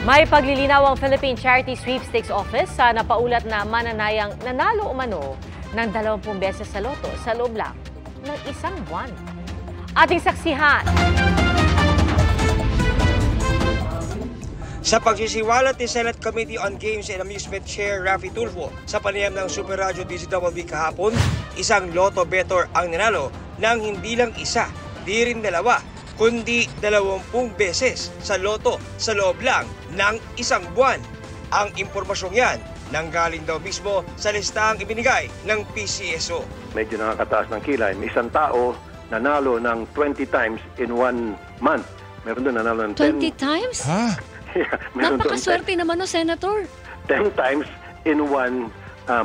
May paglilinaw ang Philippine Charity Sweepstakes Office sa napaulat na mananayang nanalo umano ng 20 beses sa loto sa loob lang ng isang buwan. Ating saksihan. Sa pagsisiwalat ni Senate Committee on Games and Amusement Chair Raffy Tulfo sa panayam ng Super Radio DZWB kahapon, isang loto better ang nanalo ng hindi lang isa, di rin dalawa, kundi 20 beses sa loto sa loob lang ng isang buwan. Ang impormasyong yan nanggaling daw mismo sa listahang ibinigay ng PCSO. Medyo nakakataas ng kilay. May isang tao nanalo ng 20 times in 1 month. Meron doon nanalo ng 20 times? Yeah, Napakaswerte naman o, Senator. 10 times in 1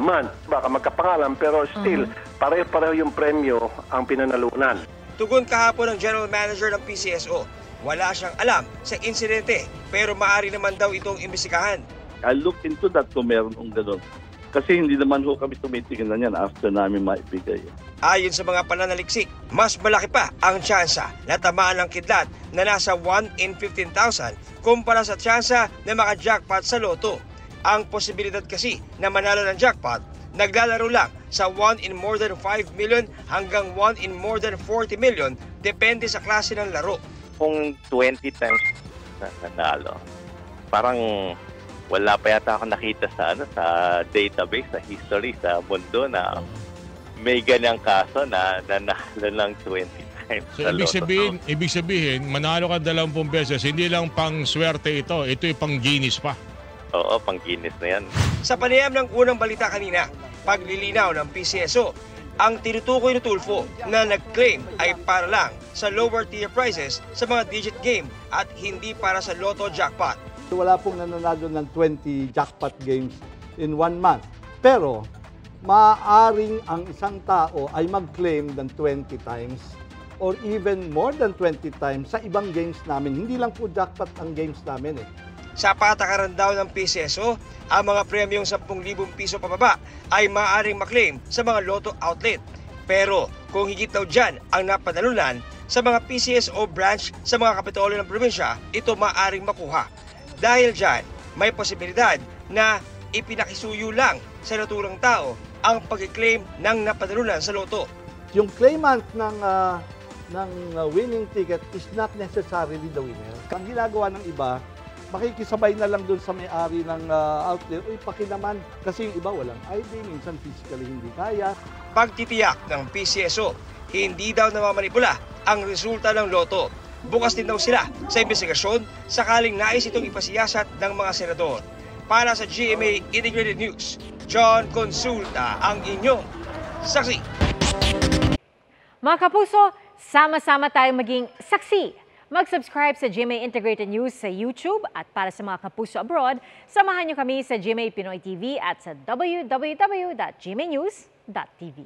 month. Baka magkapangalan pero still, pareho-pareho yung premyo ang pinanalunan. Tugon kahapon ng General Manager ng PCSO, wala siyang alam sa insidente pero maaari naman daw itong imbestigahan. I looked into that kung meron kong gano'n. Kasi hindi naman ho kami tumitingin na yan after namin maibigay. Ayon sa mga pananaliksik, mas malaki pa ang tsansa na tamaan ng kidlat na nasa 1 in 15,000 kumpara sa tsansa na maka-jackpot sa loto. Ang posibilidad kasi na manalo ng jackpot, naglalaro lang sa 1 in more than 5 million hanggang 1 in more than 40 million depende sa klase ng laro. Kung 20 times na nanalo, parang wala pa yata ako nakita sa sa database, sa history, sa mundo na may ganyang kaso na nanalo ng 20 times. So ibig sabihin, manalo ka 20 beses, hindi lang pang swerte ito'y pang Guinness pa. Oo, pang Guinness na yan. Sa panayam ng unang balita kanina, paglilinaw ng PCSO, ang tinutukoy ni Tulfo na nag-claim ay para lang sa lower tier prizes sa mga digit game at hindi para sa lotto jackpot. Wala pong nananalo ng 20 jackpot games in 1 month. Pero, maaaring ang isang tao ay mag-claim ng 20 times or even more than 20 times sa ibang games namin. Hindi lang po jackpot ang games namin eh. Sa patakaran daw ng PCSO, ang mga premyong 10,000 piso pababa ay maaaring maklaim sa mga lotto outlet. Pero kung higit daw dyan ang napanalunan sa mga PCSO branch sa mga kapitolyo ng probinsya, ito maaaring makuha. Dahil dyan, may posibilidad na ipinakisuyo lang sa naturang tao ang pag-claim ng napanalunan sa loto. Yung claimant ng winning ticket is not necessarily the winner. Ang ginagawa ng iba, makikisabay na lang doon sa may-ari ng outlet, uy, pakinaman. Kasi yung iba walang ID, minsan physically hindi kaya. Pagtitiyak ng PCSO, hindi daw namamanipula ang resulta ng loto. Bukas din daw sila sa investigasyon sakaling nais itong ipasiyasat ng mga senador. Para sa GMA Integrated News, John Consulta ang inyong saksi. Mga kapuso, sama-sama tayong maging saksi. Mag-subscribe sa GMA Integrated News sa YouTube at para sa mga kapuso abroad, samahan niyo kami sa GMA Pinoy TV at sa www.gmanews.tv.